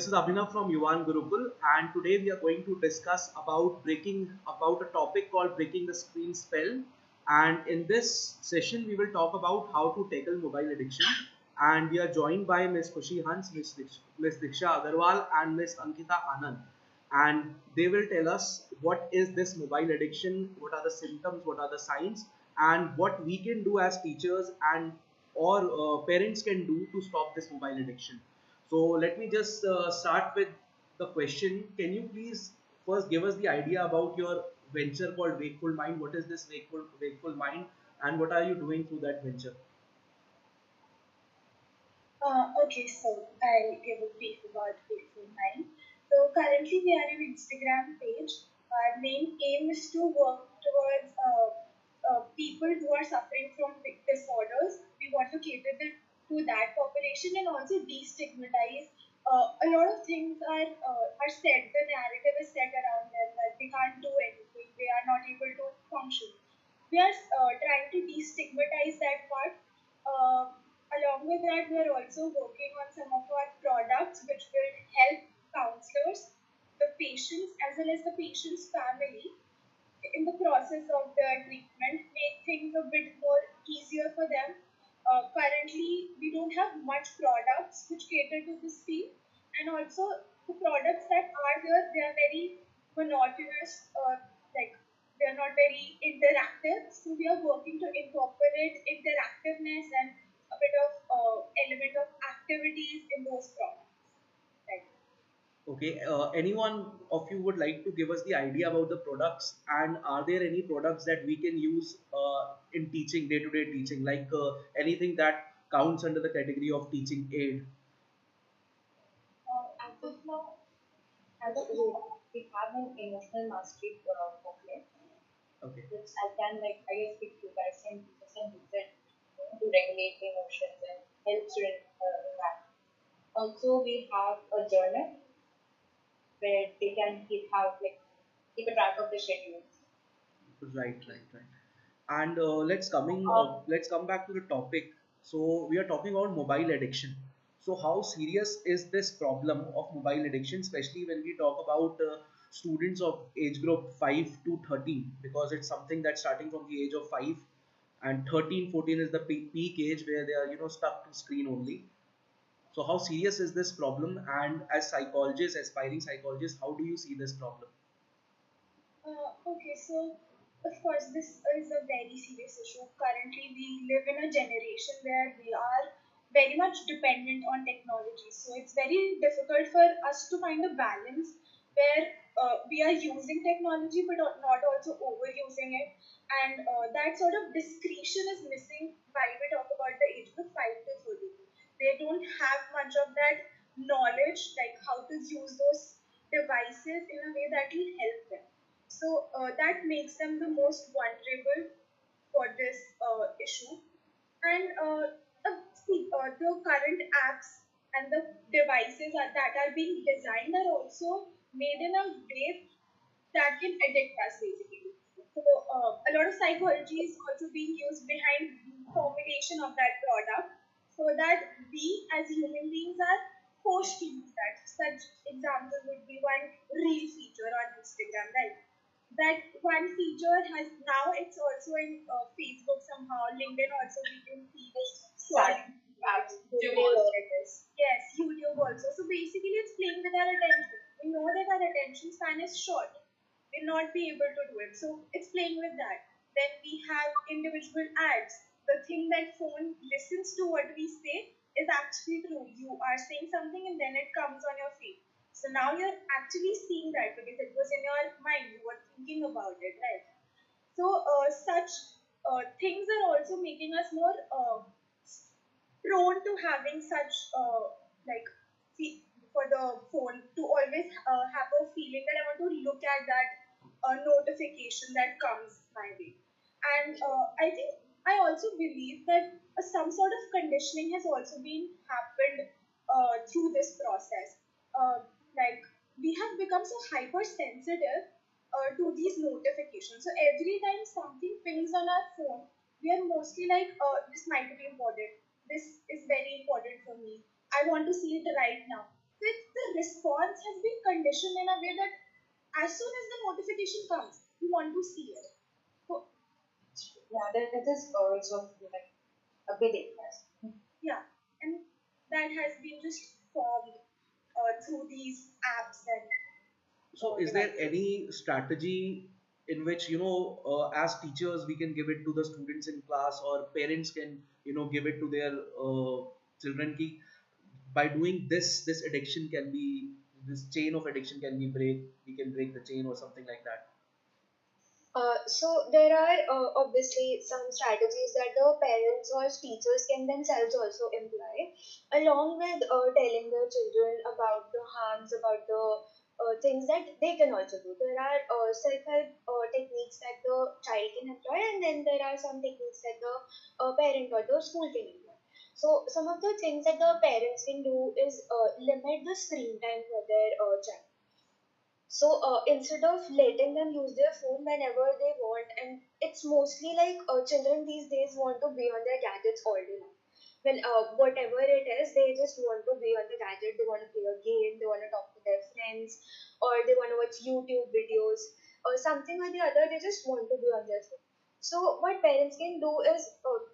this is Abhinav from Yuvaan Gurukul, and today we are going to discuss about a topic called breaking the screen spell. And in this session, we will talk about how to tackle mobile addiction. And we are joined by Miss Khushi Hans, Miss Diksha Agarwal, and Miss Ankitha Anand. And they will tell us what is this mobile addiction, what are the symptoms, what are the signs, and what we can do as teachers and or parents can do to stop this mobile addiction. So let me just start with the question. Can you please first give us the idea about your venture called Wakeful Mind? What is this Wakeful Mind, and what are you doing through that venture? Okay, so I'll give a brief about Wakeful Mind. So currently we are an Instagram page. Our main aim is to work towards people who are suffering from disorders. We want to cater to that population and also destigmatize. A lot of things are said. The narrative is set around them that they can't do anything. They are not able to function. We are trying to destigmatize that part. Along with that, we are also working on some of our products which will help counselors, the patients, as well as the patient's family in the process of the treatment, make things a bit more easier for them. Currently, we don't have much products which cater to this field, and also the products that are here, they are very monotonous, like they are not very interactive. So we are working to incorporate interactiveness and a bit of element of activities in those products. Right. Okay, anyone of you would like to give us the idea about the products, and are there any products that we can use in teaching, day-to-day teaching, like anything that counts under the category of teaching aid? As of now, we have an emotional mastery booklet, Okay. which I can I guess if you guys can use it to regulate the emotions and help students in that. Also, we have a journal where they can keep a track of the schedules. Right. And let's come back to the topic. So we are talking about mobile addiction. So how serious is this problem of mobile addiction, especially when we talk about students of age group 5 to 13, because it's something that's starting from the age of 5, and 13, 14 is the peak age where they are stuck to screen only. So how serious is this problem? And as psychologists, aspiring psychologists, how do you see this problem? Okay, so of course, this is a very serious issue. Currently, we live in a generation where we are very much dependent on technology. So it's very difficult for us to find a balance where we are using technology but not also overusing it. And that sort of discretion is missing while we talk about the age group 5 to 30. They don't have much of that knowledge, like how to use those devices in a way that will help them. So that makes them the most vulnerable for this issue. And the current apps and the devices that are being designed are also made in a way that can addict us basically. So a lot of psychology is also being used behind the formulation of that product so that we as human beings are forced to use that. Such example would be one reel feature on Instagram, right? That one feature has now it's also in Facebook somehow, LinkedIn also we can see this Sad. scrolling. YouTube. Yes, YouTube also. So basically, it's playing with our attention. We know that our attention span is short. We'll not be able to do it. So it's playing with that. Then we have individual ads. The thing that phone listens to what we say is actually true. You are saying something and then it comes on your feed. So now you're actually seeing that because it was in your mind. You were thinking about it, right? So such things are also making us more prone to having such like for the phone to always have a feeling that I want to look at that notification that comes my way. And I think I also believe that some sort of conditioning has also been happened through this process. Like we have become so hypersensitive to these notifications. So every time something pings on our phone, we are mostly like, this might be important. This is very important for me. I want to see it right now. that the response has been conditioned in a way that as soon as the notification comes, you want to see it. So Yeah, that is also like a big impact. yeah, and that has been just formed through these apps and So, is there devices. any strategy in which, as teachers, we can give it to the students in class, or parents can, give it to their children? Ki, by doing this addiction can be, this chain of addiction can be we can break the chain or something like that. So there are obviously some strategies that the parents or teachers can themselves also employ, along with telling their children about the harms, about the things that they can also do. There are self-help techniques that the child can employ, and then there are some techniques that the parent or the school can employ. So some of the things that the parents can do is limit the screen time for their child. So instead of letting them use their phone whenever they want, and it's mostly like children these days want to be on their gadgets all day long. Well, whatever it is, they just want to be on the gadget. They want to play a game. They want to talk to their friends, or they want to watch YouTube videos, or something or the other. They just want to be on their phone. So what parents can do is,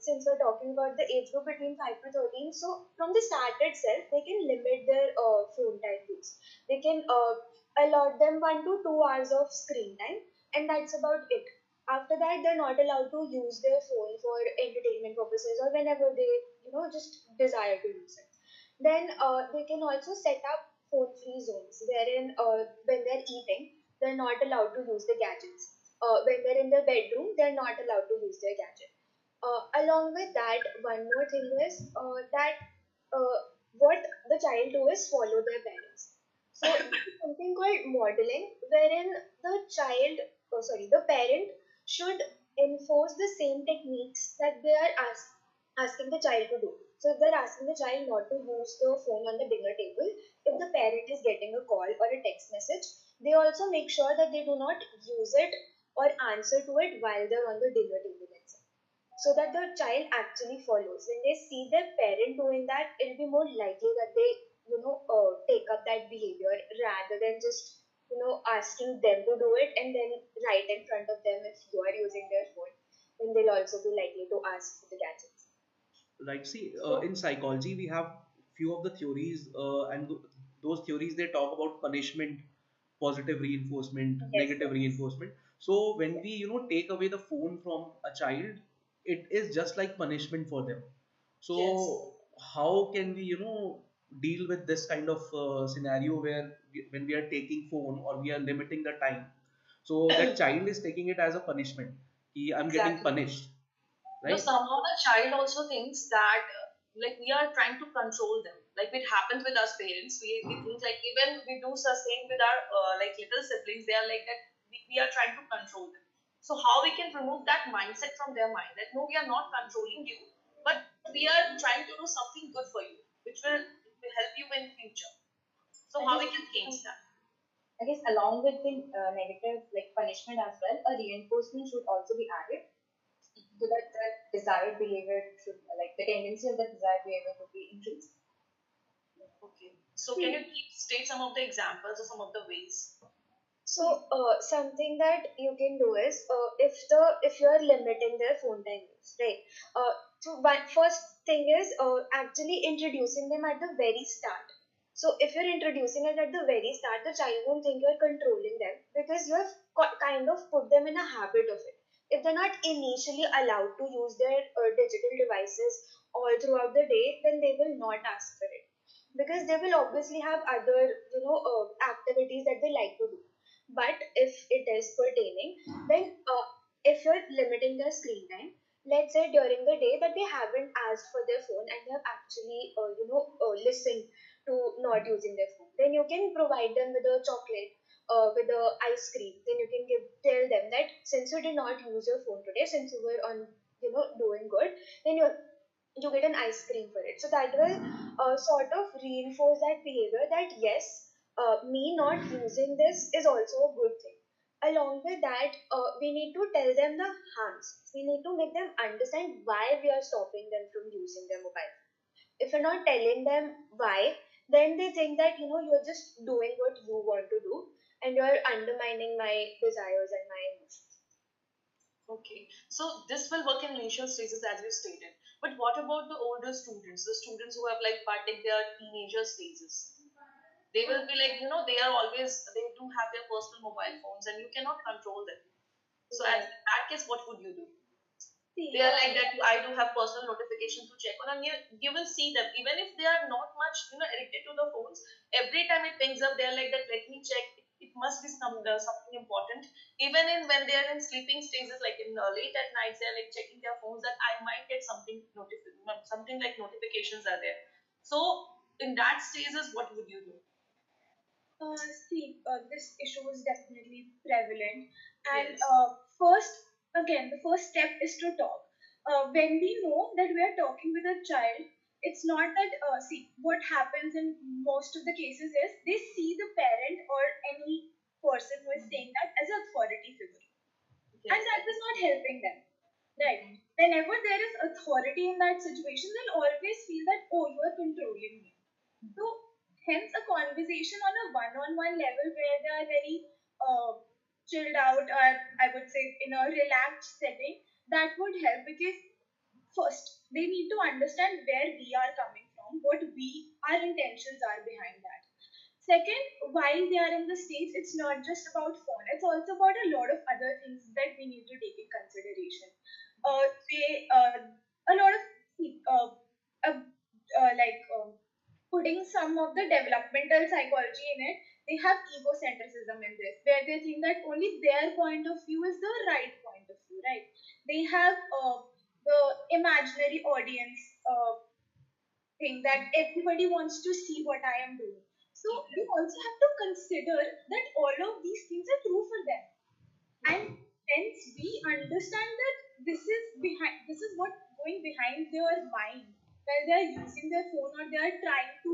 since we're talking about the age group between 5 to 13, so from the start itself, they can limit their phone time use. They can allot them 1 to 2 hours of screen time, and that's about it. After that, they're not allowed to use their phone for entertainment purposes or whenever they, just desire to use it. Then they can also set up phone-free zones wherein when they're eating, they're not allowed to use the gadgets. When they're in their bedroom, they're not allowed to use their gadget. Along with that, one more thing is that uh, what the child do is follow their parents. So this is something called modeling, wherein the parent should enforce the same techniques that they are asking the child to do. So if they're asking the child not to use the phone on the dinner table, if the parent is getting a call or a text message, they also make sure that they do not use it or answer to it while they're on the dinner table itself, so that the child actually follows. When they see their parent doing that, it'll be more likely that they, take up that behavior rather than just, asking them to do it and then right in front of them if you are using their phone, then they'll also be likely to ask for the gadgets. Like, see, So, in psychology, we have few of the theories, and those theories, they talk about punishment, positive reinforcement, yes, negative yes, reinforcement. So when yes, we, take away the phone from a child, it is just like punishment for them. yes. So how can we, deal with this kind of scenario where when we are taking phone or we are limiting the time, so that child is taking it as a punishment. I'm getting Exactly. punished, right? Somehow the child also thinks that like we are trying to control them. Like it happens with us parents. We think like even we do the same with our like little siblings. They are like that. We are trying to control them. So how we can remove that mindset from their mind that no, we are not controlling you, but we are trying to do something good for you, which will help you in future. So I how guess we can change that? I guess along with the negative like punishment as well, a reinforcement should also be added so that that desired behavior should like the tendency of the desired behavior would be increased. Okay. So can you See, state some of the examples or some of the ways? So something that you can do is if you are limiting their phone time use, right? So one first thing is actually introducing them at the very start. So if you're introducing it at the very start, the child won't think you're controlling them because you have kind of put them in a habit of it. If they're not initially allowed to use their digital devices all throughout the day, then they will not ask for it because they will obviously have other activities that they like to do. But if it is pertaining, then if you're limiting their screen time, let's say during the day that they haven't asked for their phone and they have actually listened to not using their phone, then you can provide them with a chocolate, with a ice cream. Then you can tell them that since you did not use your phone today, since you were on, doing good, then you get an ice cream for it. So that will sort of reinforce that behavior that yes, me not using this is also a good thing. Along with that, we need to tell them the harms. We need to make them understand why we are stopping them from using their mobile. If you're not telling them why, then they think that, you're just doing what you want to do and you're undermining my desires and my emotions. Okay, so this will work in initial stages as you stated. But what about the older students, the students who have like partaked their teenager stages? They will be like, they are always, they do have their personal mobile phones and you cannot control them. So as Right. in that case, what would you do? See, They are like that. I do have personal notifications to check on, and you will see them even if they are not much, addicted to the phones. Every time it pings up, they are like that. Let me check. It must be something important. Even in when they are in sleeping stages, like in late at night, they are like checking their phones that I might get something like notifications are there. So in that stages, what would you do? This issue is definitely prevalent. And Yes. first, again, the first step is to talk. When we know that we are talking with a child, it's not that, what happens in most of the cases is they see the parent or any person who is saying that as an authority figure. And Yes. that is not helping them. Right. Whenever there is authority in that situation, they'll always feel that, oh, you are controlling me. So, hence, a conversation on a one-on-one level where they are very chilled out, or I would say in a relaxed setting, that would help because first they need to understand where we are coming from, what our intentions are behind that. Second, while they are in the States, it's not just about phone. It's also about a lot of other things that we need to take in consideration. A lot of uh, like putting some of the developmental psychology in it. They have egocentrism in this, where they think that only their point of view is the right point of view, right? They have the imaginary audience thing that everybody wants to see what I am doing. So we also have to consider that all of these things are true for them, and hence we understand that this is what going behind their mind while they are using their phone or they are trying to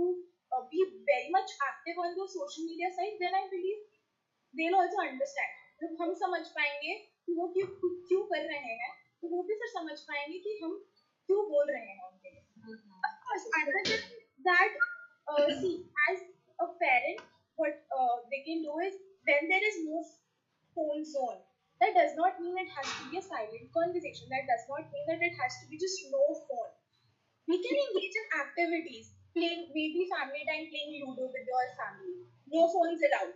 be very much active on the social media side. Then I believe they'll also understand. जब हम समझ पाएंगे कि वो क्यों क्यों कर रहे हैं, तो वो भी फिर समझ पाएंगे कि हम क्यों बोल रहे हैं उनके लिए. Of course, other than that, as a parent, what they can do is when there is no phone zone, that does not mean it has to be a silent conversation. That does not mean that it has to be just no phone. We can engage in activities, playing maybe family time, playing Ludo with your family. No phones allowed.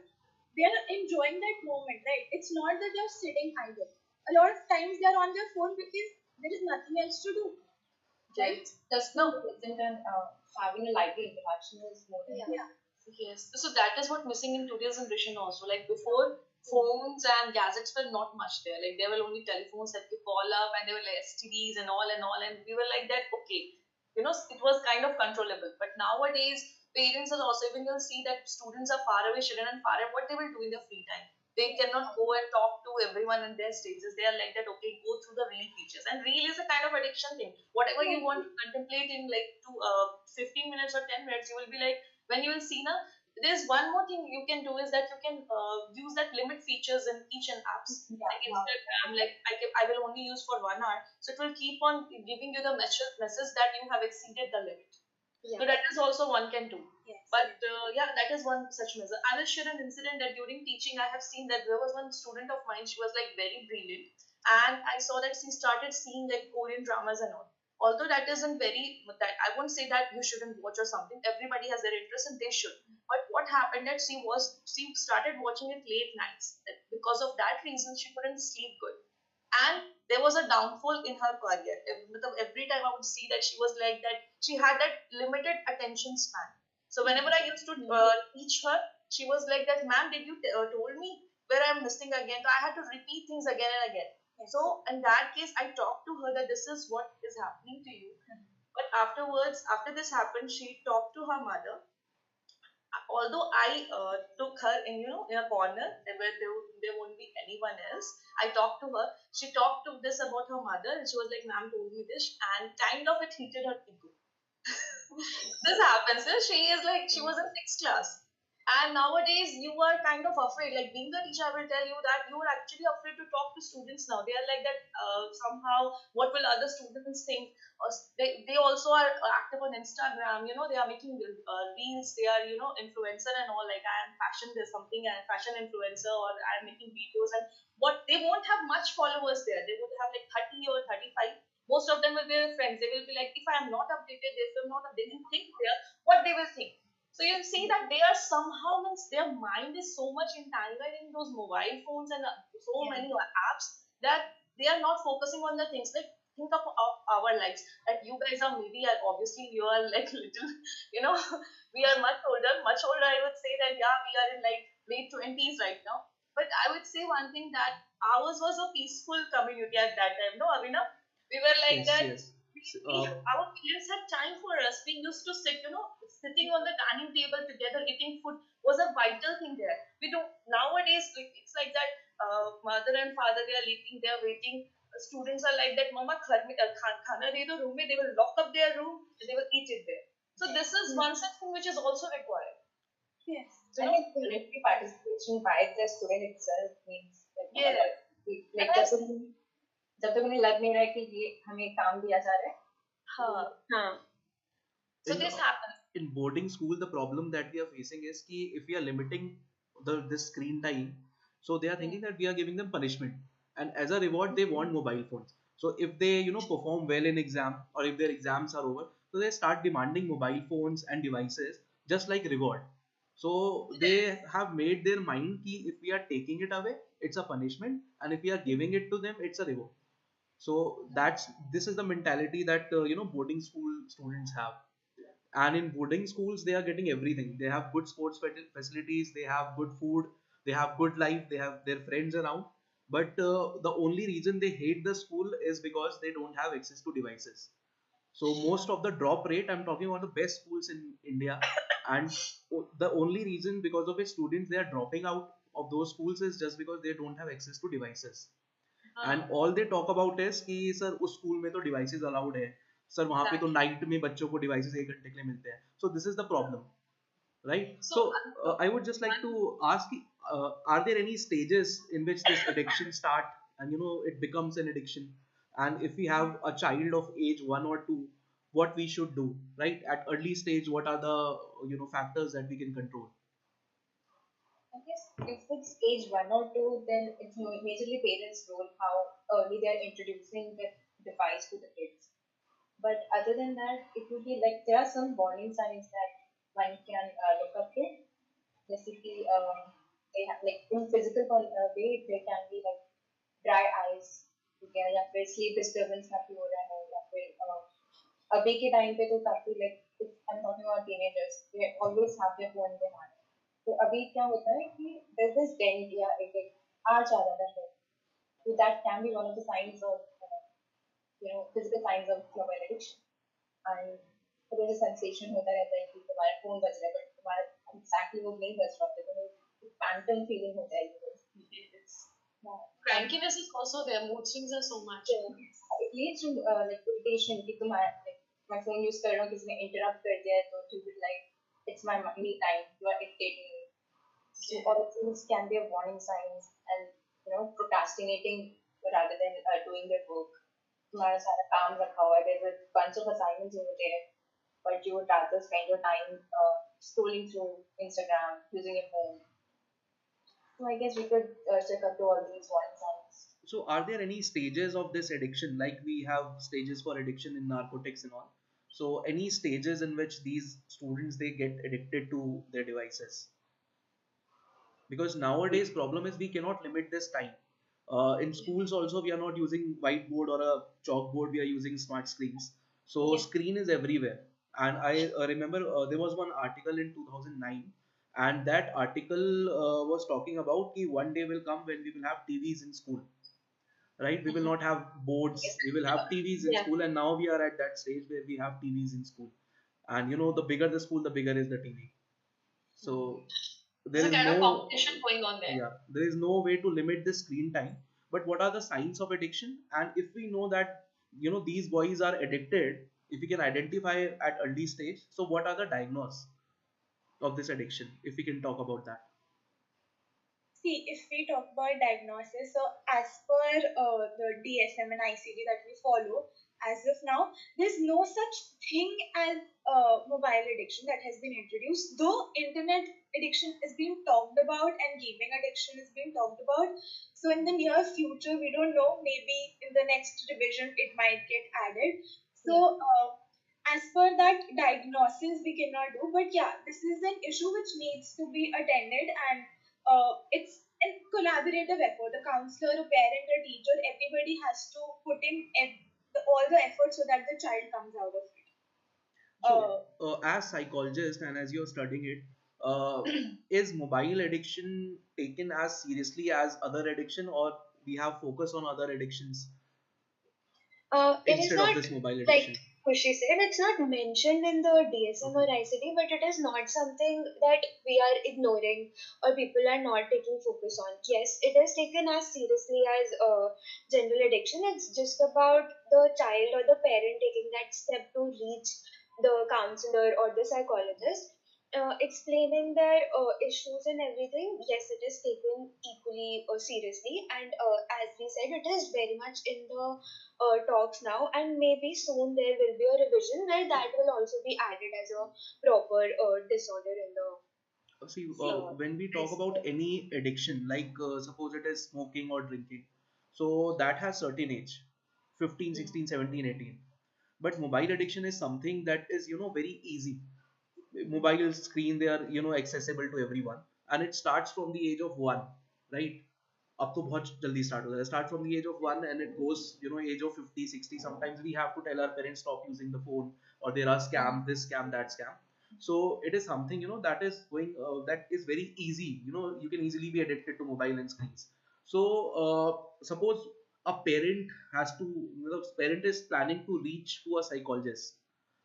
They are enjoying that moment, right? It's not that they're sitting idle. A lot of times they're on their phone because there is nothing else to do, right? Right. Just now present and having a lively interaction is more than Yeah. Yes, so that is what missing in today's generation also. Like before, phones and gadgets were not much there. Like there were only telephones that you call up, and there were like STDs and all, and we were like that. Okay, it was kind of controllable. But nowadays, parents are also even will see that students are far away, children and far away. What they will do in their free time? They cannot go and talk to everyone in their stages. They are like that. Okay, go through the reel features, and reel is a kind of addiction thing. Whatever you want to contemplate in like 15 minutes or 10 minutes, you will be like when you will see now there's one more thing you can do is that you can use that limit features in each and apps yeah, like Instagram, like I will only use for 1 hour, so it will keep on giving you the message that you have exceeded the limit. So Yeah. that is also one can do. Yes. But yeah, that is one such measure. I will share an incident that during teaching, I have seen that there was one student of mine. She was like very brilliant, and I saw that she started seeing like Korean dramas and all. Although that isn't very, that I won't say that you shouldn't watch or something. Everybody has their interest and they should. But what happened that she started watching it late nights. Because of that reason, she couldn't sleep good, and there was a downfall in her career. Every time I would see that she was like that, she had that limited attention span. So whenever I used to teach her, she was like that, ma'am, did you told me where I'm missing again? So I had to repeat things again and again. So in that case, I talked to her that this is what is happening to you. But afterwards, after this happened, she talked to her mother. Although I took her in, in a corner where there won't be anyone else. I talked to her. She talked to this about her mother, and she was like, "Ma'am told me this," and kind of it heated her ego. This happens. She is like she was in sixth class, And nowadays, you are kind of afraid. Like being a teacher, I will tell you that you are actually afraid to talk to students now. They are like that. Somehow, what will other students think? They also are active on Instagram. They are making reels. They are influencer and all. Like I am fashion. There's something I am fashion influencer, or I am making videos. And what they won't have much followers there. They would have like 30 or 35. Most of them will be their friends. They will be like, if I am not updated, if I'm not updated, think there, what they will think. So you see that they are somehow means their mind is so much entangled in those mobile phones and so Yeah. many apps that they are not focusing on the things like think of our lives. Like you guys are maybe obviously you are like little, you know, we are much older. I would say that yeah, we are in like late 20s right now. But I would say one thing that ours was a peaceful community at that time. No, Avina, we were like Yes, that. yes. Our parents had time for us. We used to sit, sitting on the dining table together, eating food was a vital thing there. We don't nowadays. It's like that. Mother and father, they are eating, they are waiting. Students are like that. Mama, khana de do room mein. They will lock up their room and they will eat it there. So this is one such thing which is also required. Yes. So, I think community participation by the student itself means like a yeah. lot. Like जब तक उन्हें लग नहीं रहा है कि ये हमें काम दिया जा रहा है Huh. हाँ. So in this happens. in boarding school, the problem that we are facing is ki if we are limiting this screen time, so they are thinking that we are giving them punishment, and as a reward they want mobile phones. So if they perform well in exam, or if their exams are over, so they start demanding mobile phones and devices just like reward. So they have made their mind ki if we are taking it away, it's a punishment, and if we are giving it to them, it's a reward. So this is the mentality that boarding school students have. And in boarding schools they are getting everything. They have good sports facilities, they have good food, they have good life, they have their friends around. But the only reason they hate the school is because they don't have access to devices. So most of the drop rate, I'm talking about the best schools in India, and the only reason because of which students they are dropping out of those schools is just because they don't have access to devices. And all they talk about is कि sir उस school में तो devices allowed है, sir वहां पे तो Exactly. Night में बच्चों को डिवाइसेस 1 घंटे के लिए मिलते हैं. So this is the problem, right? So So I would just like to ask, are there any stages in which this addiction start and it becomes an addiction? And if we have a child of age 1 or 2, what we should do, right? At early stage, what are the factors that we can control? I guess if it's age 1 or 2, then it's majorly parents' role how early they are introducing the device to the kids. But other than that, it would be like there are some warning signs that one can look up to. Basically, they have like in physical way, there can be like dry eyes, ठीक है, या फिर sleep disturbance काफी हो रहा है, या फिर अभी के टाइम पे तो काफी like I'm talking about teenagers, they always have their phone in their hand. तो अभी क्या होता है कि there's this dent या एक arch आ जाता है, so that can be one of the signs of physical signs of mobile addiction. And फिर मुझे सेंसेशन होता रहता है कि तुम्हारा फोन बज रहा है बट तुम्हारा एग्जैक्टली वो नहीं बज रहा होता, तुम्हें पैंटन फीलिंग होता है. crankiness is also there. Mood swings are so much. It leads to like irritation कि तुम्हारा like मैं फोन यूज कर रहा हूँ, किसी ने इंटरप्ट कर दिया है तो you will like it's my me time, you are irritating me. So all of these can be a warning signs, and procrastinating rather than doing their work. तुम्हारा सारा काम रखा हुआ है, there's a bunch of assignments over there, but you would rather spend your time scrolling through Instagram, using your phone. So I guess we could check up to all these warning signs. So are there any stages of this addiction, like we have stages for addiction in narcotics and all? So any stages in which these students they get addicted to their devices? Because nowadays problem is we cannot limit this time. In schools also we are not using whiteboard or a chalkboard, we are using smart screens. So Yeah. screen is everywhere. And I remember there was one article in 2009, and that article was talking about कि one day will come when we will have TVs in school, right? We will not have boards, Yes. we will have TVs in Yeah. school, and now we are at that stage where we have TVs in school. And the bigger the school, the bigger is the TV. So there There's a is kind of no, competition going on there. yeah, there is no way to limit the screen time. But what are the signs of addiction? And if we know that these boys are addicted, if we can identify at early stage, so what are the diagnoses? of this addiction, if we can talk about that. See, if we talk about diagnosis, so as per the DSM and ICD that we follow, as of now, there's no such thing as mobile addiction that has been introduced. Though internet addiction is being talked about and gaming addiction is being talked about, so in the near future, we don't know. Maybe in the next revision, it might get added. Yeah. So, as per that diagnosis, we cannot do. But yeah, this is an issue which needs to be attended, and it's a collaborative effort. A counselor, a parent, a teacher, everybody has to put in all the effort so that the child comes out of it. So, Uh, as psychologist and as you're studying it, is mobile addiction taken as seriously as other addiction, or we have focus on other addictions It is instead of not this mobile like addiction? Khushi said, it's not mentioned in the DSM or Okay. ICD, but it is not something that we are ignoring or people are not taking focus on. Yes, it is taken as seriously as general addiction. It's just about the child or the parent taking that step to reach the counselor or the psychologist. Explaining their issues and everything, yes, it is taken equally seriously, and as we said, it is very much in the talks now, and maybe soon there will be a revision where that will also be added as a proper disorder in the See, uh, when we talk about ICD. any addiction, like suppose it is smoking or drinking, so that has certain age, 15, Mm. 16, 17, 18. But mobile addiction is something that is, very easy. Mobile screen, they are, accessible to everyone, and it starts from the age of 1, right? अब तो बहुत जल्दी start हो जाता है, start from the age of 1 and it goes, age of 50, 60. Sometimes we have to tell our parents stop using the phone, or there are scam, this scam, that scam. So it is something, that is going, that is very easy. You can easily be addicted to mobile and screens. So suppose a parent has to, parent is planning to reach to a psychologist,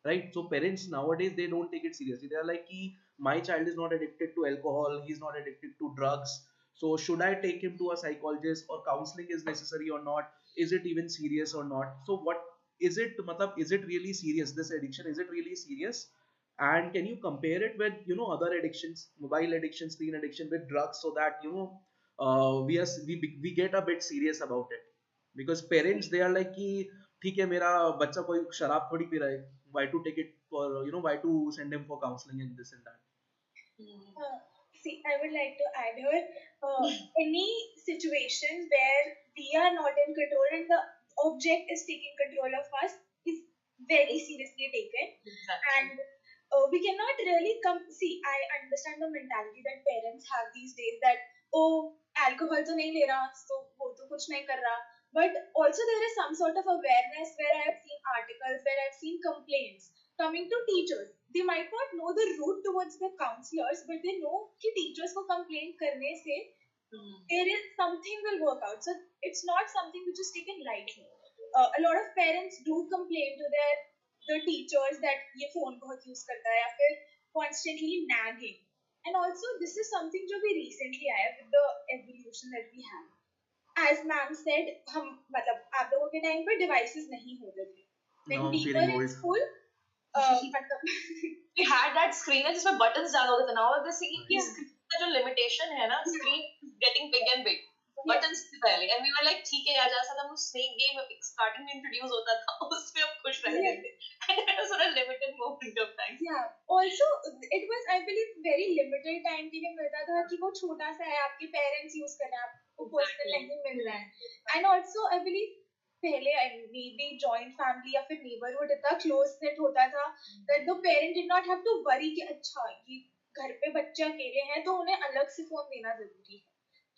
right? So parents nowadays, they don't take it seriously. They are like, "Ki, my child is not addicted to alcohol, he's not addicted to drugs, so should I take him to a psychologist, or counseling is necessary or not? Is it even serious or not?" So what is it, matlab, is it really serious, this addiction, is it really serious? And can you compare it with, other addictions, mobile addiction, screen addiction, with drugs, so that, we get a bit serious about it? Because parents, they are like कि ठीक है, मेरा बच्चा कोई शराब थोड़ी P रहा है, why to take it for, why to send him for counseling and this and that. Mm. See, I would like to add here any situation where we are not in control and the object is taking control of us is very seriously taken. Exactly. And we cannot really come. See, I understand the mentality that parents have these days that, oh, alcohol to nahi le raha, so wo to kuch nahi kar raha. But also, there is some sort of awareness where I have seen articles, where I've seen complaints coming to teachers. They might not know the route towards the counselors, but they know कि teachers को complain करने से Mm. there is something will work out. So it's not something which is taken lightly. A lot of parents do complain to the teachers that ये phone बहुत use करता है या फिर constantly nagging. And also this is something जो भी recently आया with the evolution that we have. As ma'am said, हम मतलब आप लोगों के टाइम पर devices नहीं होते थे. Now When I'm we were feeling in old. school, मतलब We had that screen है जिसमें buttons डालना होता था. Now जैसे कि yeah, screen का जो limitation है ना, yeah, screen is getting big and big. yes. Buttons से पहले, and we were like ठीक है यार, जैसा था वो snake game starting में introduce होता था, उसमें हम खुश रहते Yes. थे. And it was for a limited moment of time. Yeah. Also, it was I believe very limited time के लिए मिलता था कि वो छोटा सा है, आपके पेरेंट्स यूज कर रहे हैं, आपको पर्सनल Exactly. नहीं मिल रहा है. And also I believe पहले मे बी जॉइंट फैमिली या फिर नेबरहुड इतना क्लोज नेट होता था that the parent did not have to worry कि अच्छा ये घर पे बच्चे अकेले हैं तो उन्हें अलग से फोन देना जरूरी है.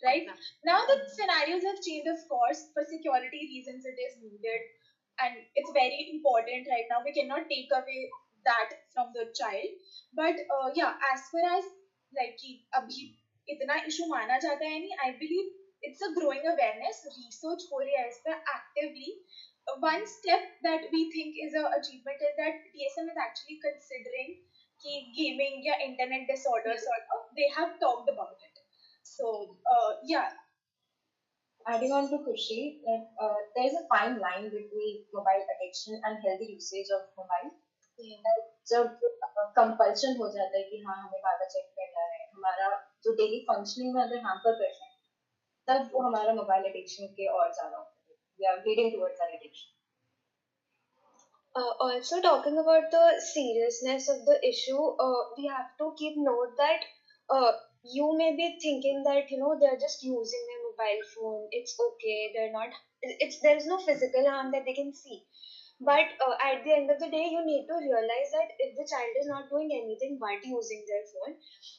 Right? Exactly. Now the scenarios have changed, of course. For security reasons, it is needed, and it's very important right now. We cannot take away that from the child. But yeah, as far as like कि अभी इतना issue माना जाता है नहीं, I believe it's a growing awareness. Research हो रही है इस पर actively. One step that we think is a achievement is that DSM is actually considering कि gaming या internet disorder sort of they have talked about it. So yeah, Adding on to Khushi, there is a fine line between mobile addiction and healthy usage of mobile. Yeah. जब compulsion हो जाता है कि हाँ हमें बारह check करना है, हमारा जो डेली फंक्शनिंग में अगर हैम्पर कर रहे हैं, तब वो हमारा मोबाइल एडिक्शन के और ज्यादा होता है. We are leading towards an addiction. Also, talking about the seriousness of the issue, we have to keep note that you may be thinking that they're just using their mobile phone. It's okay. They're not. It's There's no physical harm that they can see. But at the end of the day, you need to realize that if the child is not doing anything but using their phone,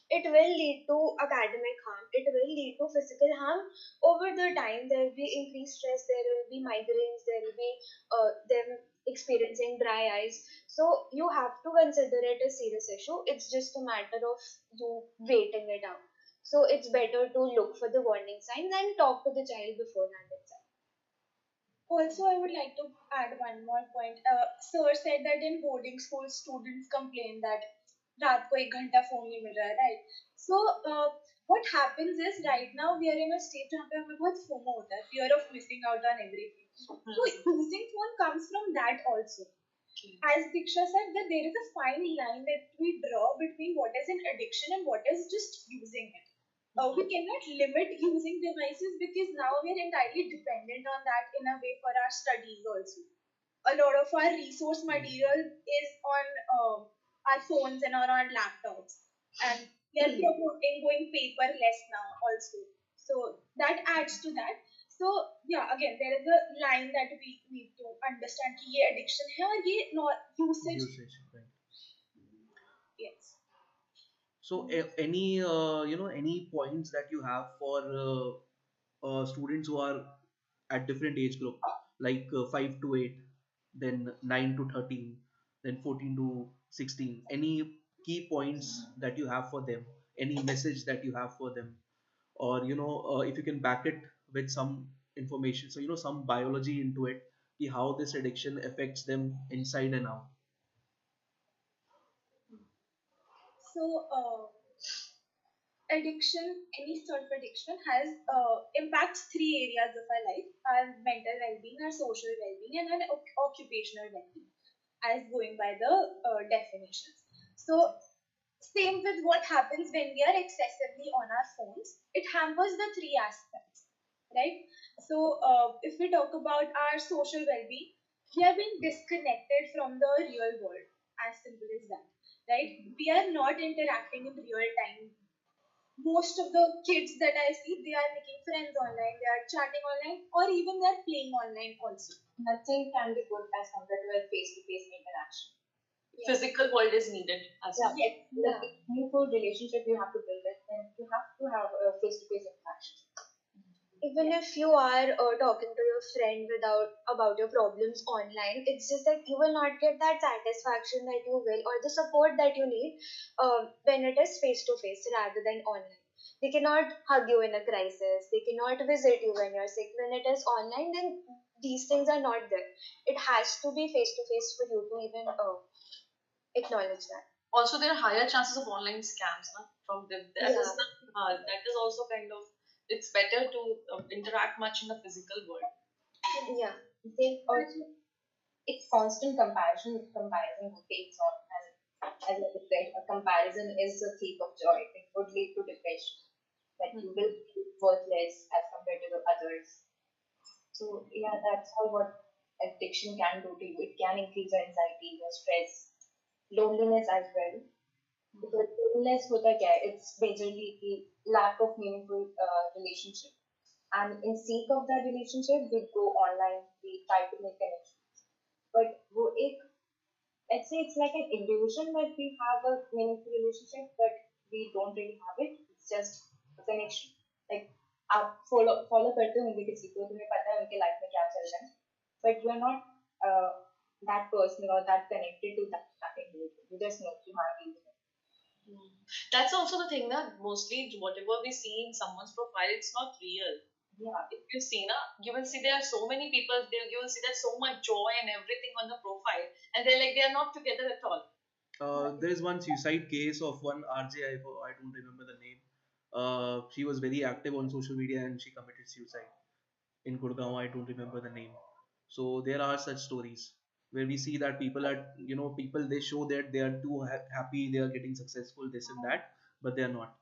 it will lead to academic harm. It will lead to physical harm over the time. There will be increased stress. There will be migraines. There will be them experiencing dry eyes. So you have to consider it a serious issue. It's just a matter of you waiting it out. So it's better to look for the warning signs and talk to the child beforehand itself. Also, I would like to add one more point. Sir said that in boarding school, students complain that रात को 1 घंटा phone नहीं मिल रहा है, right? So what happens is right now we are in a state जहाँ पे हमें बहुत FOMO होता है, fear of missing out on everything. So using phone comes from that also. As Diksha said, that there is a fine line that we draw between what is an addiction and what is just using it. We cannot limit using devices because now we are entirely dependent on that in a way for our studies also. A lot of our resource material is on our phones and on our laptops, and we are promoting going paperless now also. So that adds to that. So yeah, again there is a line that we need to understand कि ये addiction है और ये not usage. Usage, right? Yes. So, any any points that you have for students who are at different age group, like 5 to 8, then 9 to 13, then 14 to 16? Any key points that you have for them? Any message that you have for them? Or if you can back it with some information, so some biology into it, how this addiction affects them inside and out. So addiction, any sort of addiction has impacts three areas of our life: our mental well-being, our social well-being, and our occupational well-being, as going by the definitions. So same with what happens when we are excessively on our phones. It hampers the three aspects, right? So if we talk about our social well-being, we are being disconnected from the real world, as simple as that, right? We are not interacting in real time. Most of the kids that I see, they are making friends online, they are chatting online, or even they are playing online also. Nothing can be good as compared to a face-to-face interaction. Yeah. Physical world is needed as well. Yes. The meaningful relationship you have to build it, then you have to have a face-to-face interaction. Even if you are talking to your friend without about your problems online, it's just that you will not get that satisfaction that you will, or the support that you need when it is face to face rather than online. They cannot hug you in a crisis, they cannot visit you when you're sick. When it is online, then these things are not there. It has to be face to face for you to even acknowledge that. Also, there are higher chances of online scams, na, from them. That Yeah. is that is also kind of, it's better to interact much in the physical world. Yeah. They also, it's constant comparison who takes on, as I said, a comparison is the thief of joy. It would lead to depression, that you will feel worthless as compared to the others. So yeah, that's all what addiction can do to you. It can increase your anxiety, your stress, loneliness as well. Because loneliness hota kya hai? It's majorly the lack of meaningful relationship. And in seek of that relationship, we go online, we try to make connections. But वो एक, let's say it's like an illusion that we have a meaningful relationship, but we don't really have it. It's just a connection. Like आप follow करते होंगे किसी को, तुम्हें पता है उनके लाइफ में क्या चल रहा है, but you are not that personal or that connected to that individual. You just know you have it. That's also the thing that mostly whatever we see in someone's profile, it's not real. Yeah. If you see, na, you will see there are so many people. You will see there's so much joy and everything on the profile, and they're like they are not together at all. There is one suicide case of one RJ. I don't remember the name. She was very active on social media and she committed suicide in Gurgaon. I don't remember the name. So there are such stories. where we see that people are, people, they show that they are too happy, they are getting successful, this and that, but they are not.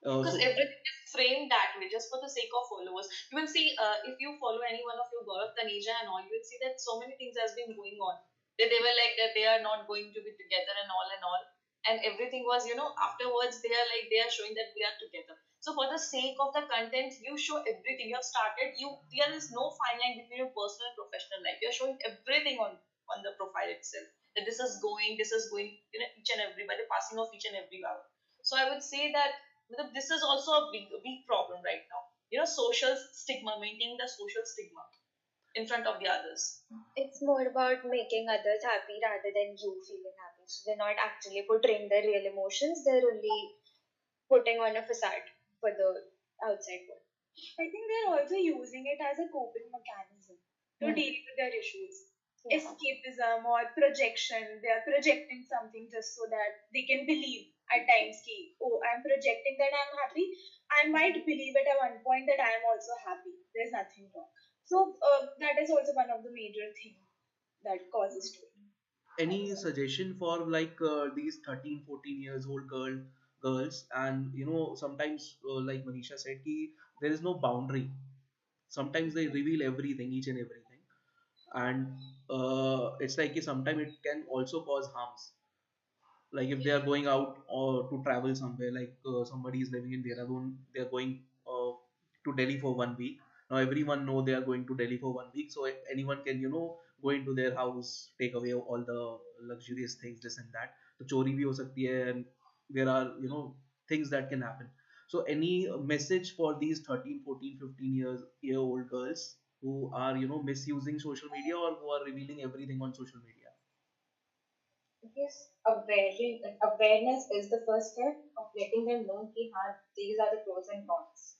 Because So everything is framed that way just for the sake of followers. You will see, if you follow any one of your Gaurav Taneja and all, you will see that so many things has been going on. They were like that they are not going to be together and all and all. And everything was, afterwards they are like they are showing that we are together. So for the sake of the content, you show everything. You have started, there is no fine line between your personal and professional life. You're showing everything on the profile itself. That this is going, each and every by the passing of each and every hour. So I would say that this is also a big problem right now. Social stigma, maintaining the social stigma in front of the others. It's more about making others happy rather than you feeling happy. So they're not actually portraying their real emotions, they're only putting on a facade for the outside world. I think they're also using it as a coping mechanism to deal with their issues. Yeah. Escapism or projection. They are projecting something just so that they can believe at times ki, oh, I'm projecting that I'm happy. I might believe at one point that I am also happy. There's nothing wrong. So that is also one of the major things that causes to it. any suggestion for like these 13, 14 years old girls, and sometimes like Manisha said, ki, there is no boundary. Sometimes they reveal everything, each and everything, and it's like sometimes it can also cause harms. Like if they are going out or to travel somewhere, like somebody is living in Dehradun, they are going to Delhi for 1 week. Now everyone know they are going to Delhi for 1 week, so anyone can go into their house, take away all the luxurious things, this and that. So chori bhi ho sakti hai, and there are things that can happen. So any message for these 13, 14, 15 year old girls who are misusing social media, or who are revealing everything on social media? Yes, awareness is the first step of letting them know कि हाँ, these are the pros and cons.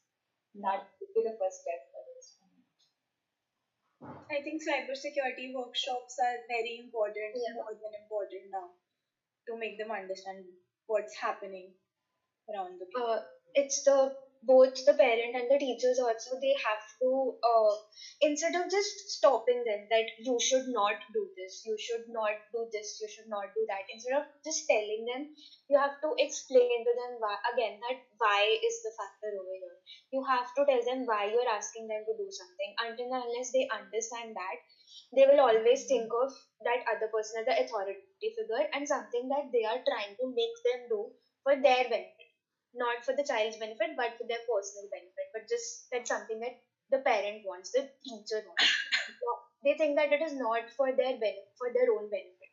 That would be the first step for this. I think cybersecurity workshops are very important, Yeah. more than important now, to make them understand what's happening around the people. It's the both the parent and the teachers also, they have to instead of just stopping them that you should not do this, you should not do this, you should not do that, instead of just telling them, you have to explain to them why, again, that why is the factor over here. You have to tell them why you're asking them to do something. Until and unless they understand that, they will always think of that other person as the authority figure and something that they are trying to make them do for their benefit, not for the child's benefit, but for their personal benefit. But just that's something that the parent wants, the teacher wants. So they think that it is not for their benefit, for their own benefit.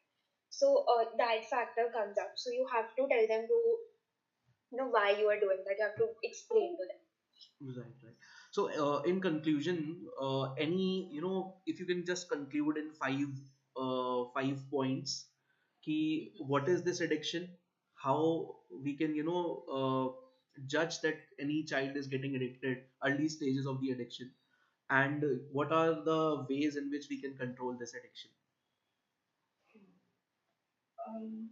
So that factor comes up. So you have to tell them to why you are doing that. You have to explain to them. Right, right. So, in conclusion, any if you can just conclude in 5 points, key, what is this addiction? How we can judge that any child is getting addicted, early stages of the addiction, and what are the ways in which we can control this addiction? Um,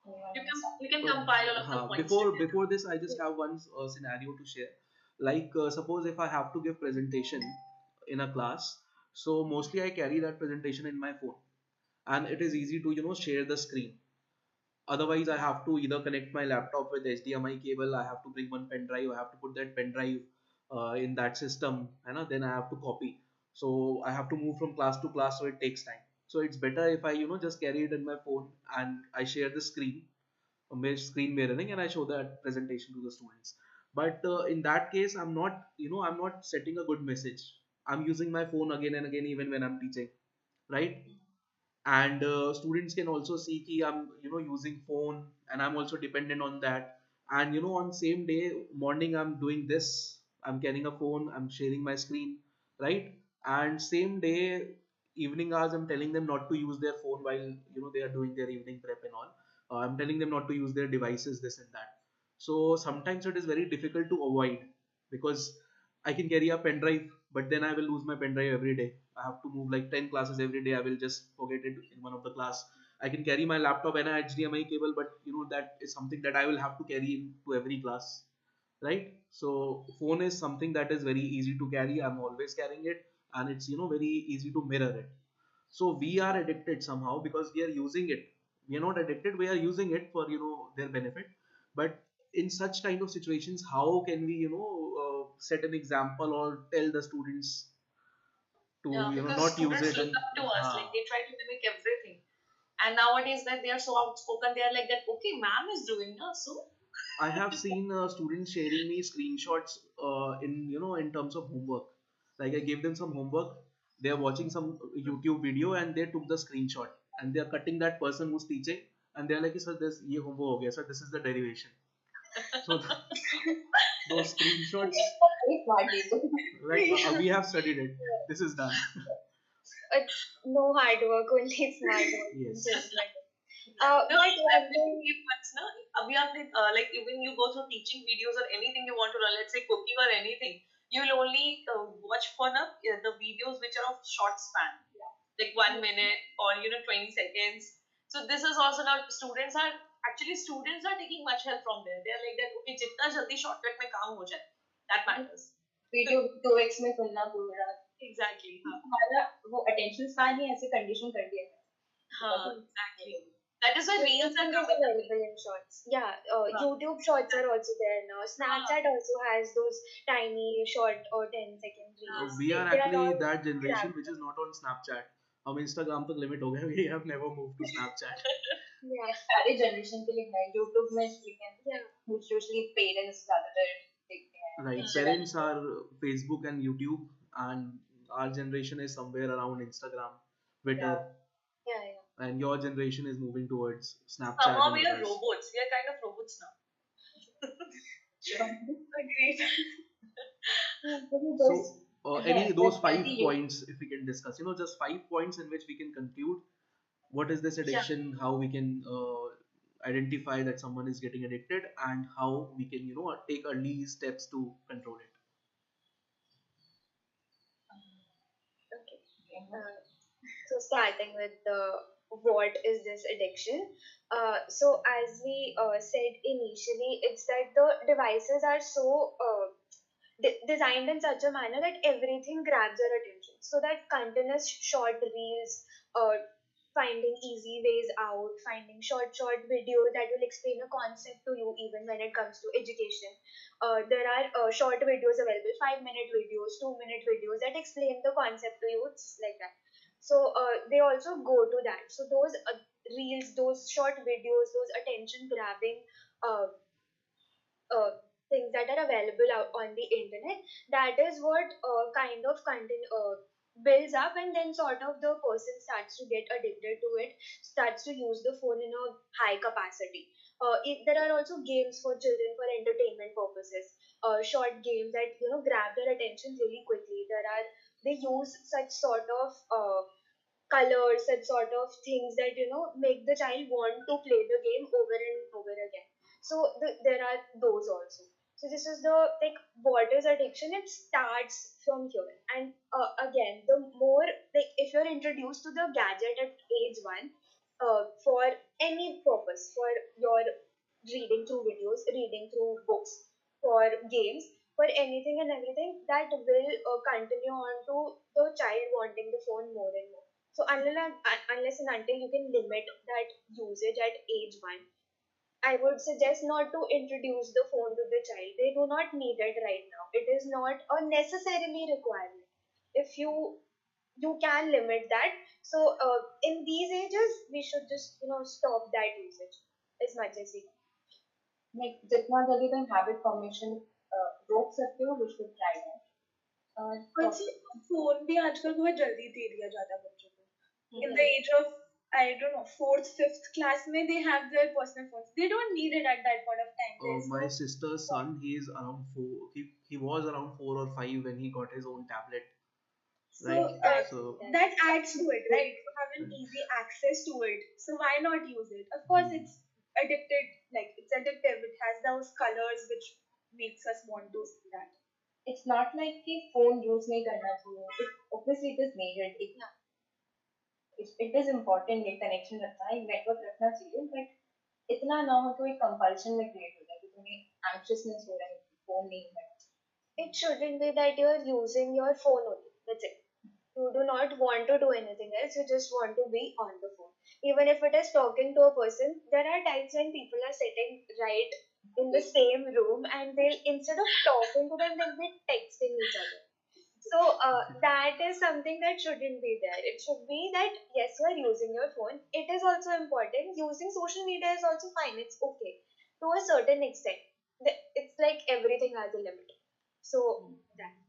you You want to can start? you can Uh, compile all of the points together. before this, I just have one scenario to share. Like suppose if I have to give presentation in a class, so mostly I carry that presentation in my phone, and it is easy to share the screen. Otherwise, I have to either connect my laptop with HDMI cable. I have to bring one pen drive. I have to put that pen drive in that system, and then I have to copy. So I have to move from class to class, so it takes time. So it's better if I just carry it in my phone and I share the screen, screen mirroring, and I show that presentation to the students. But in that case, I'm not setting a good message. I'm using my phone again and again even when I'm teaching, right? And students can also see ki I'm using phone, and I'm also dependent on that. And on same day morning I'm doing this, I'm carrying a phone, I'm sharing my screen, right? And same day evening hours I'm telling them not to use their phone while they are doing their evening prep and all. I'm telling them not to use their devices, this and that. So sometimes it is very difficult to avoid, because I can carry a pen drive, but then I will lose my pen drive every day. I have to move like 10 classes every day. I will just forget it in one of the class. I can carry my laptop and a HDMI cable, but that is something that I will have to carry into every class, right? So phone is something that is very easy to carry. I'm always carrying it, and it's very easy to mirror it. So we are addicted somehow because we are using it. We are not addicted, we are using it for their benefit. But in such kind of situations, how can we set an example or tell the students to Yeah, because not use students it look and up to us, like they try to mimic everything. And nowadays that they are so outspoken, they are like that, okay, ma'am is doing now, so I have seen students sharing me screenshots in in terms of homework. Like I gave them some homework, they are watching some YouTube video and they took the screenshot and they are cutting that person who's teaching and they are like, sir, this ye homework ho gaya, sir, this is the derivation. So those screenshots, Very smart people. like we have studied it. This is done. It's no hard work, only smart work and Yes. judgment. no, But one definitely thing, give once, no? We have like when you go through teaching videos or anything you want to learn, let's say cooking or anything, you'll only watch for the videos which are of short span, like 1 minute or 20 seconds. So this is also now students are taking much help from there. They're like that, okay, jitna jaldi shortcut mein kaam ho jaye, that matters. Video 2x में सुनना पूरा Exactly. हमारा वो attention span ही ऐसे condition कर दिया है Exactly. That is why reels are everything is coming up. available in shorts. Yeah, Huh. YouTube shorts are also there now. Huh. Snapchat also has those tiny short or 10-second reels. We are They are actually all that generation which is grabbable. not on Snapchat. हम Instagram तक limit हो गए. We have never moved to Snapchat. Yeah, सारे generation के लिए है YouTube में yeah, usually parents ज्यादातर देखते हैं Right. Instagram Parents are Facebook and YouTube, and our generation is somewhere around Instagram, या Twitter, yeah, yeah. and your generation is moving towards Snapchat Somehow and we are others. robots. We are kind of robots now. Agreed. those So, any those like five the youth points, if we can discuss, just 5 points in which we can conclude what is this Yeah. addiction, how we can identify that someone is getting addicted, and how we can, take early steps to control it. Okay. So starting with the what is this addiction? So as we said initially, it's that the devices are so designed in such a manner that everything grabs your attention. So that continuous short reels, finding easy ways out, finding short videos that will explain a concept to you even when it comes to education. There are short videos available, 5 minute videos, 2 minute videos that explain the concept to you. It's like that. So they also go to that. So those reels, those short videos, those attention grabbing uh, uh, things that are available out on the internet, that is what kind of content builds up, and then sort of the person starts to get addicted to it, starts to use the phone in a high capacity. There are also games for children for entertainment purposes, short games that grab their attention really quickly. They use such sort of colors, such sort of things that make the child want to play the game over and over again. So there are those also. So this is the like what is addiction? It starts from here, and again, the more like if you're introduced to the gadget at age one, for any purpose, for your reading through videos, reading through books, for games, for anything and everything, that will continue on to the child wanting the phone more and more. So unless and until you can limit that usage at age one, I would suggest not to introduce the phone to the child. They do not need it right now. It is not a necessarily requirement. If you can limit that. So in these ages, we should just stop that usage as much as we can. like जितना जल्दी तुम habit formation रोक सकते हो we should try that Also, phone भी आजकल बहुत जल्दी दे दिया जाता है बच्चों को. In the Mhm. age of, I don't know, fourth, fifth class, may they have their personal phones. They don't need it at that point of time. There's My no sister's point. son, he is around 4. He was around 4 or 5 when he got his own tablet, So right? Exactly. So, that adds to it, right? You have an easy access to it. So why not use it? Of course, it's addicted. Like it's addictive. It has those colors which makes us want to see that. It's not like कि phone use नहीं करना चाहिए it obviously it is needed it is important एक connection रखना है एक network रखना चाहिए बट इतना ना हो तो एक कंपल्शन में क्रिएट हो जाए कि तुम्हें एंग्शियसनेस हो रहा है फोन नहीं है It shouldn't be that you're using your phone only. That's it. You do not want to do anything else, you just want to be on the phone. Even if it is talking to a person, there are times when people are sitting right in the same room and they'll, instead of talking to them, they'll be texting each other. So that is something that shouldn't be there. It should be that yes, you are using your phone. It is also important. Using social media is also fine. It's okay to a certain extent. It's like everything has a limit. So that.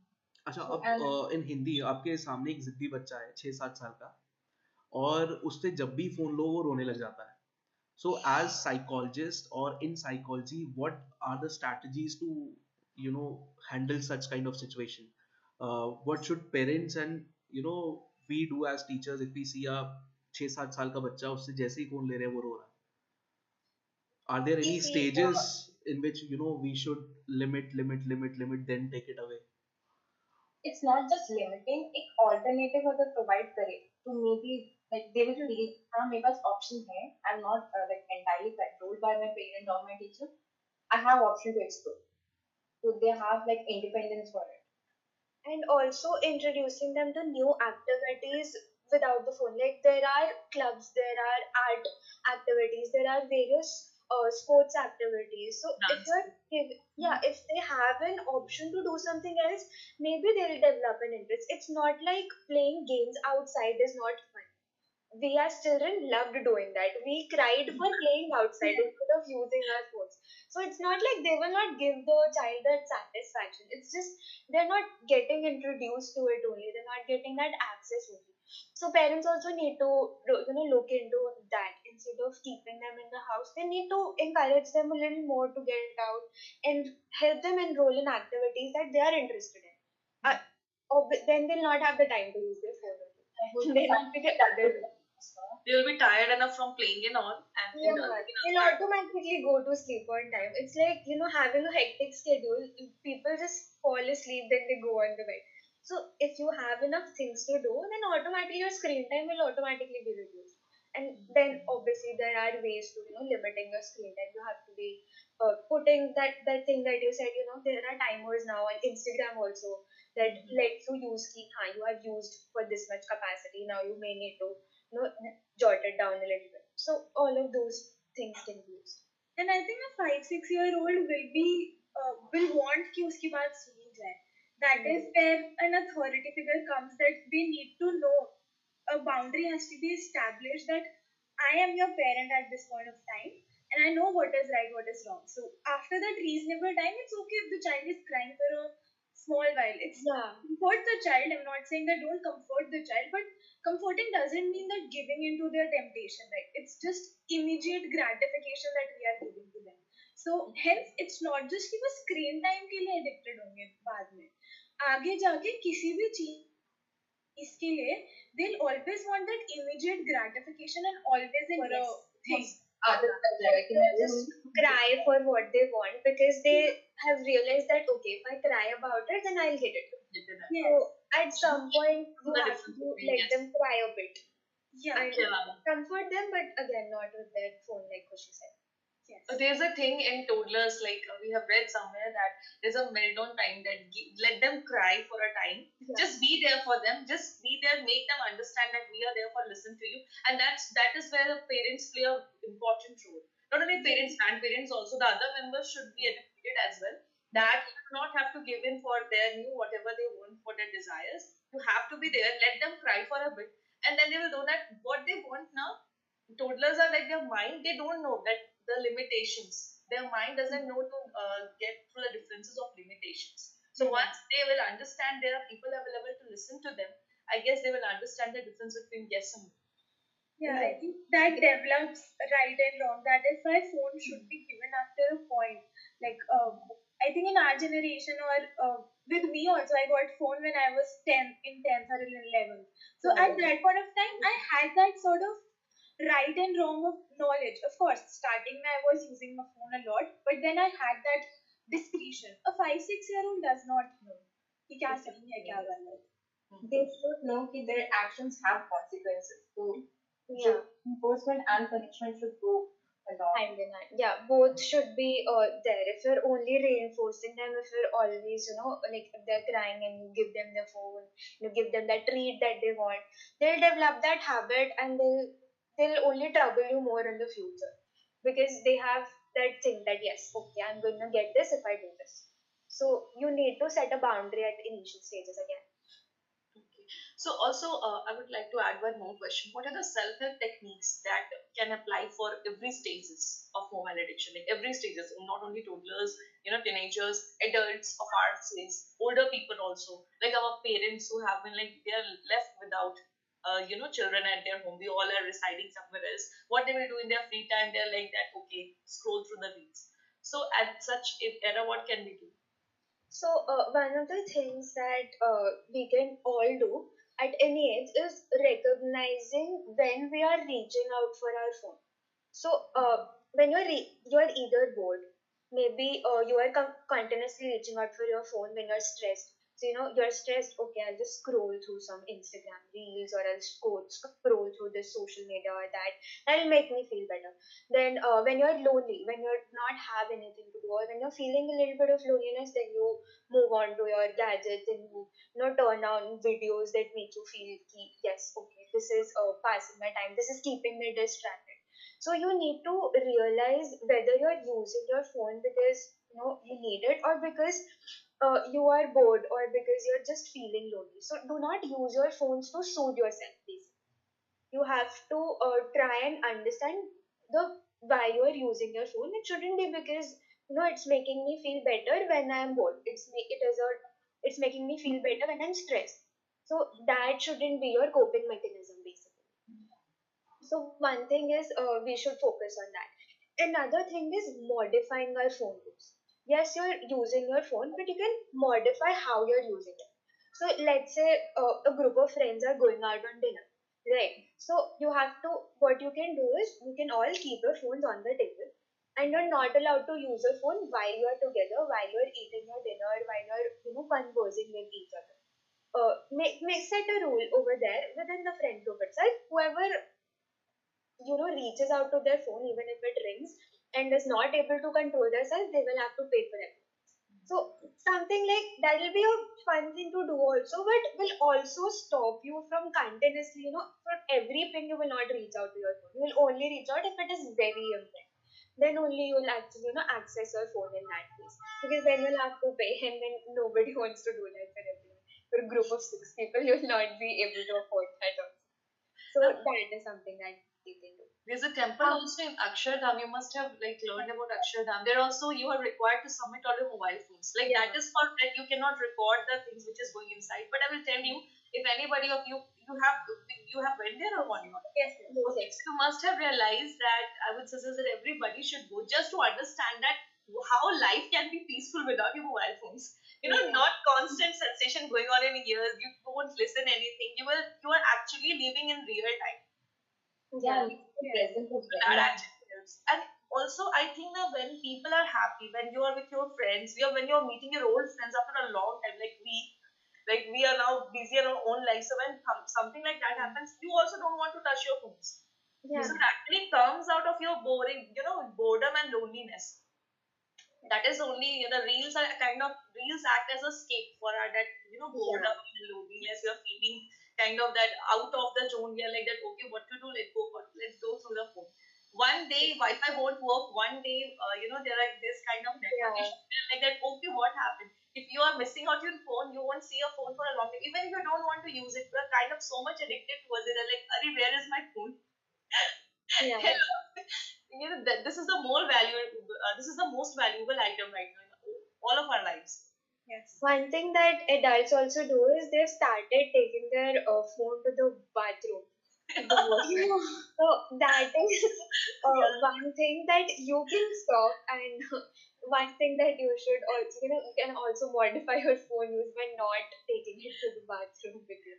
अच्छा, So, अब इन हिंदी आपके सामने एक जिद्दी बच्चा है 6-7 साल का, और उससे जब भी फोन लो वो रोने लग जाता है. So as psychologist or in psychology, what are the strategies to, handle such kind of situation? What should parents and, we do as teachers if we see a 6-7 साल का बच्चा, उससे जैसे ही फोन ले रहे हैं वो रो रहा है? Are there any See, stages in which, we should limit, then take it away? it's not just limiting, एक alternative अगर provide करे तो maybe like they will feel हाँ मेरे पास option है, I'm not like entirely controlled by my parent or my teacher, I have option to explore, so they have like independence for it. and also introducing them to new activities without the phone. Like there are clubs, there are art activities, there are various sports activities. So if Dance. you're yeah, if they have an option to do something else, maybe they'll develop an interest. It's not like playing games outside is not fun. We as children loved doing that. We cried for playing outside instead of using our phones. So it's not like they will not give the child that satisfaction. It's just they're not getting introduced to it only. They're not getting that access only. So parents also need to look into that instead of keeping them in the house. They need to encourage them a little more to get out and help them enroll in activities that they are interested in. Then they'll not have the time to use their phone. They'll not be the other. They will be tired enough from playing and all, and Yeah, they'll automatically go to sleep on time. It's like, having a hectic schedule. People just fall asleep, then they go on the bed. So if you have enough things to do, then automatically your screen time will automatically be reduced. And then obviously there are ways to, limiting your screen time. You have to be putting that thing that you said, there are timers now on Instagram also that lets you use you have used for this much capacity. Now you may need to, you know, jot it down a little bit. So all of those things can be used. And I think a 5-6 year old will want कि उसकी बात सुनी जाए. That is where an authority figure comes, that they need to know a boundary has to be established, that I am your parent at this point of time and I know what is right, what is wrong. So after that reasonable time, it's okay if the child is crying for a small while. It's Yeah. comfort the child. I'm not saying that don't comfort the child, but comforting doesn't mean that giving into their temptation, right? It's just immediate gratification that we are giving to them. So hence it's not just कि वो screen time के लिए addicted होंगे बाद में. आगे जाके किसी भी चीज के लिए they'll always want that immediate gratification and always in a thing. आदत पड़ जाएगा कि मैं Just cry for what they want because they have realized that okay, if I cry about it, then I'll get it. Yes. So at some point, you The have difference to between, let yes. them cry a bit Yeah. and comfort them, but again, not with their phone, like Khushi said. Yes. There's a thing in toddlers, like we have read somewhere that there's a meltdown time that let them cry for a time. Yeah. Just be there for them. Just be there. Make them understand that we are there for listen to you. And that is where the parents play a important role. Not only parents, grandparents also. The other members should be educated as well. That you do not have to give in for their new whatever they want for their desires. You have to be there. Let them cry for a bit, and then they will know that what they want now. Toddlers are like their mind, they don't know that the limitations, their mind doesn't know to get through the differences of limitations. So once they will understand there are people available to listen to them, I guess they will understand the difference between yes and no. Yeah, I think that develops right and wrong. That is why phone should be given after a point. Like, I think in our generation or with me also, I got phone when I was 10, in 10th or in 11th. So at that point of time, I had that sort of right and wrong of knowledge. Of course, starting I was using my phone a lot, but then I had that discretion. A 5-6 year old does not know कि क्या सही है क्या गलत है. they should know that their actions have consequences. So Yeah. enforcement and punishment should go along. hand in hand. Yeah, both should be there. If you're only reinforcing them, if you're always, like if they're crying and you give them the phone, you give them that treat that they want, they'll develop that habit and they'll only trouble you more in the future because they have that thing that yes, okay, I'm going to get this if I do this. So you need to set a boundary at initial stages again. Okay. So also, I would like to add one more question. What are the self-help techniques that can apply for every stages of mobile addiction? Like every stages, not only toddlers, teenagers, adults of our age, older people also, like our parents who have been like they are left without, children at their home. We all are residing somewhere else. What they will do in their free time, they're like that. Okay, scroll through the reels. So at such era, what can we do? So, one of the things that we can all do at any age is recognizing when we are reaching out for our phone. So, when you're either bored, maybe you are continuously reaching out for your phone when you're stressed. So, you're stressed, okay, I'll just scroll through some Instagram reels or I'll scroll through this social media or that. That'll make me feel better. Then, when you're lonely, when you're not have anything to do, or when you're feeling a little bit of loneliness, then you move on to your gadgets and you turn on videos that make you feel yes, okay, this is passing my time, this is keeping me distracted. So you need to realize whether you're using your phone because you need it or because you are bored or because you're just feeling lonely. So do not use your phones to soothe yourself, please. You have to try and understand the why you are using your phone. It shouldn't be because it's making me feel better when I'm bored. It's making me feel better when I'm stressed. So that shouldn't be your coping mechanism, basically. So one thing is we should focus on that. Another thing is modifying our phone use. Yes, you're using your phone, but you can modify how you're using it. So let's say a group of friends are going out on dinner, right? So what you can do is you can all keep your phones on the table and you're not allowed to use your phone while you are together, while you're eating your dinner, while you're, conversing with each other. Make set a rule over there within the friend group itself. Whoever reaches out to their phone even if it rings and is not able to control themselves, they will have to pay for it. So something like that will be a fun thing to do also, but will also stop you from continuously, for everything you will not reach out to your phone. You will only reach out if it is very important. Then only you will actually, access your phone in that case. Because then you'll have to pay and then nobody wants to do that for everyone. For a group of 6 people, you will not be able to afford that also. So Now, that is something that you can do. there's a temple also in Akshardham. You must have like learned about Akshardham. There also you are required to submit all your mobile phones. Like Yeah. that is for that you cannot record the things which is going inside. But I will tell you, if anybody of you have went there or what not? Yes, yes. Okay, so you must have realized that I would suggest that everybody should go just to understand that how life can be peaceful without your mobile phones. Not constant sensation going on in ears. You don't listen anything. You are actually living in real time. Yeah, Yeah. the present is So that very actually helps. And also, I think that when people are happy, when you are with your friends, when you're meeting your old friends after a long time, like we are now busy in our own lives. So when something like that happens, you also don't want to touch your phones. Yeah. So it actually comes out of your boredom and loneliness. That is only the reels are kind of reels act as a escape for our that boredom and loneliness. We are feeling kind of that out of the zone. We are like that. Okay, what to do? Let's go through the phone. One day Wi-Fi won't work. One day, there are this kind of network Yeah. issue. We're like that. Okay, what happened? If you are missing out your phone, you won't see your phone for a long time. Even if you don't want to use it, we're kind of so much addicted towards it. They're like, Ari, where is my phone? Yeah. Hello. That this is the more value. This is the most valuable item right now in all of our lives. Yes. One thing that adults also do is they've started taking their phone to the bathroom, to the washroom. So that is one thing that you can stop, and one thing that you should also, you can also modify your phone use by not taking it to the bathroom with you.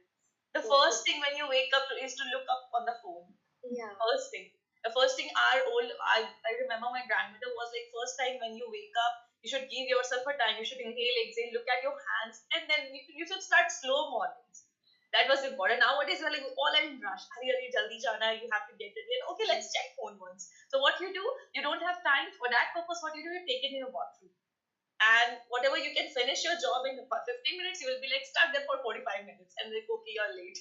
The So, first thing when you wake up is to look up on the phone. yeah. First thing. The first thing I remember my grandmother was like first time when you wake up, you should give yourself a time. You should inhale, exhale, look at your hands, and then you should start slow mornings. That was important. Nowadays, we're like all are in rush. Hurry, hurry, jaldi jana. You have to get it in. Okay, let's check phone once. So what you do, you don't have time for that purpose. What you do, you take it in your bathroom, and whatever you can finish your job in 15 minutes, you will be like stuck there for 45 minutes, and like okay, you're late.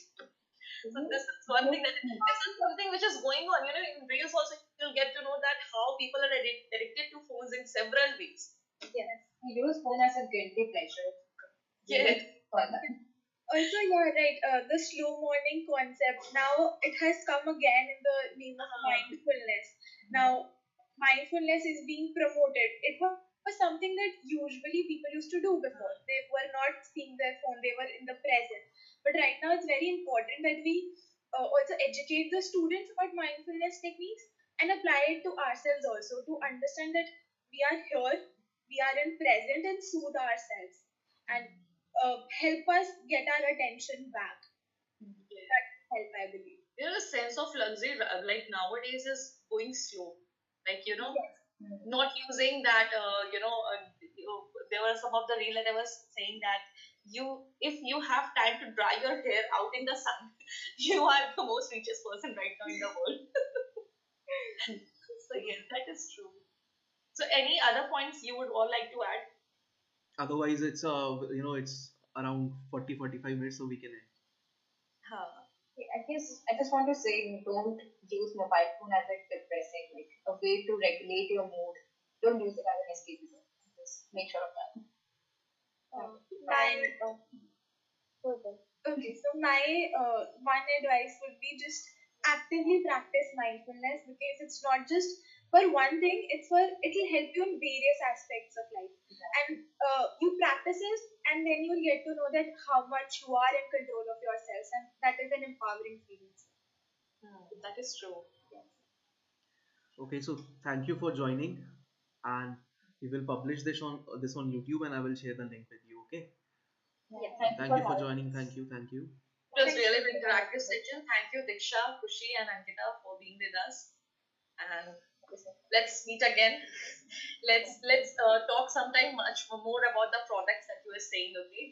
So this is one thing that this is something which is going on. You know, in reels also you'll get to know that how people are addicted to phones in several ways. Yes. We use phone as a guilty pleasure. Yes. Also, you're right. The slow morning concept now it has come again in the name of mindfulness. Now, mindfulness is being promoted. It was something that usually people used to do before. They were not seeing their phone; they were in the present. But right now, it's very important that we also educate the students about mindfulness techniques and apply it to ourselves also to understand that we are here, we are in present, and soothe ourselves and help us get our attention back. That help, I believe. You know, the sense of luxury like nowadays is going slow. Like you know, Yes. not using that. There were some of the reel that I was saying that if you have time to dry your hair out in the sun, you are the most richest person right now in the world. So yes, that is true. So any other points you would all like to add? Otherwise, it's it's around 40-45 minutes, so we can end. Huh. I guess I just want to say don't use mobile phone as a depressing, like a way to regulate your mood. Don't use it as an escapism. Just make sure of that. My Further. Okay, so my one advice would be just actively practice mindfulness because it's not just for one thing, it'll help you in various aspects of life. And you practice it and then you'll get to know that how much you are in control of yourselves and that is an empowering feeling. That is true. Okay, so thank you for joining, and we will publish this on YouTube, and I will share the link with you. Okay. Yeah, thank you Thank for you for having joining. us. Thank you. It was Thank really you. an interactive session. Thank you, Diksha, Khushi, and Ankita for being with us. And let's meet again. Let's talk sometime much more about the products that you were saying. Okay.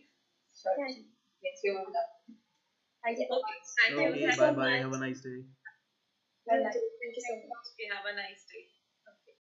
Sure. Thank you. Yes, you will love. Thank you so Okay. much. Thank you. Okay, Thank bye you. bye. Have a nice day. Bye bye. Thank you so much. Okay. Have a nice day.